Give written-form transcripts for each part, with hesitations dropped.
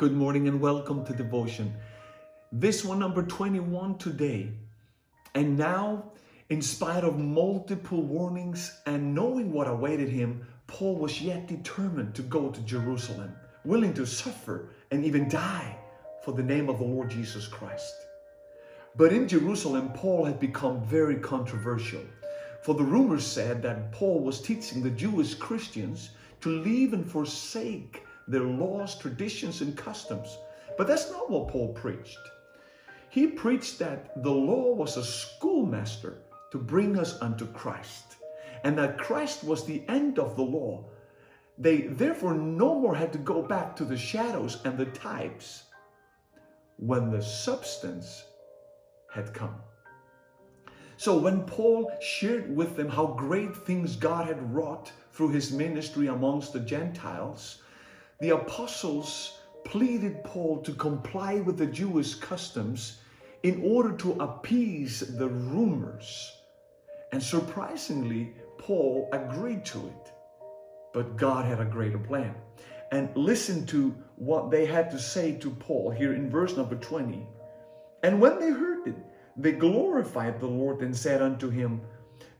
Good morning and welcome to Devotion. This one, number 21 today. And now, in spite of multiple warnings and knowing what awaited him, Paul was yet determined to go to Jerusalem, willing to suffer and even die for the name of the Lord Jesus Christ. But in Jerusalem, Paul had become very controversial. For the rumors said that Paul was teaching the Jewish Christians to leave and forsake their laws, traditions, and customs. But that's not what Paul preached. He preached that the law was a schoolmaster to bring us unto Christ, and that Christ was the end of the law. They therefore no more had to go back to the shadows and the types when the substance had come. So when Paul shared with them how great things God had wrought through his ministry amongst the Gentiles, the apostles pleaded Paul to comply with the Jewish customs in order to appease the rumors. And surprisingly, Paul agreed to it. But God had a greater plan. And listen to what they had to say to Paul here in verse number 20. And when they heard it, they glorified the Lord and said unto him,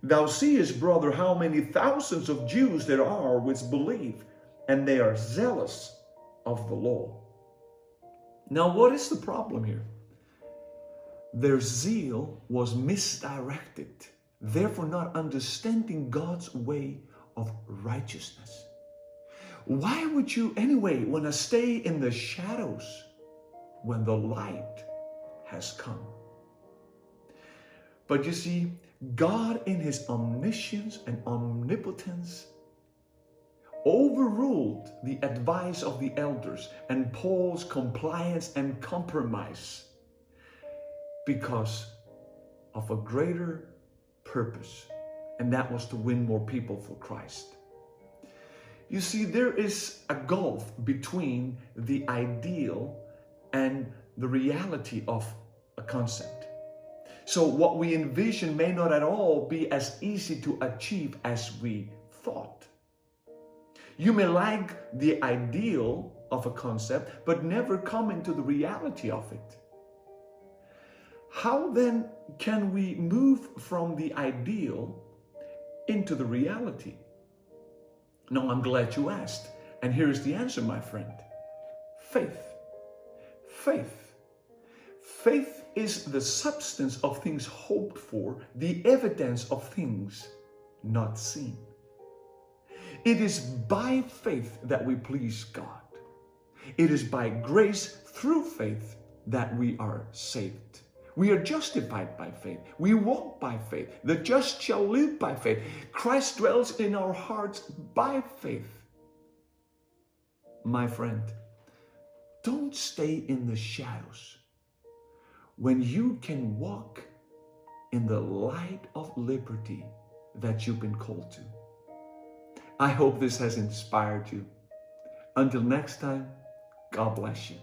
Thou seest, brother, how many thousands of Jews there are which believe, and they are zealous of the law. Now, what is the problem here? Their zeal was misdirected, therefore not understanding God's way of righteousness. Why would you anyway want to stay in the shadows when the light has come? But you see, God in his omniscience and omnipotence overruled the advice of the elders and Paul's compliance and compromise because of a greater purpose, and that was to win more people for Christ. You see, there is a gulf between the ideal and the reality of a concept. So what we envision may not at all be as easy to achieve as we thought. You may like the ideal of a concept, but never come into the reality of it. How then can we move from the ideal into the reality? Now, I'm glad you asked. And here's the answer, my friend. Faith. Faith. Faith is the substance of things hoped for, the evidence of things not seen. It is by faith that we please God. It is by grace through faith that we are saved. We are justified by faith. We walk by faith. The just shall live by faith. Christ dwells in our hearts by faith. My friend, don't stay in the shadows when you can walk in the light of liberty that you've been called to. I hope this has inspired you. Until next time, God bless you.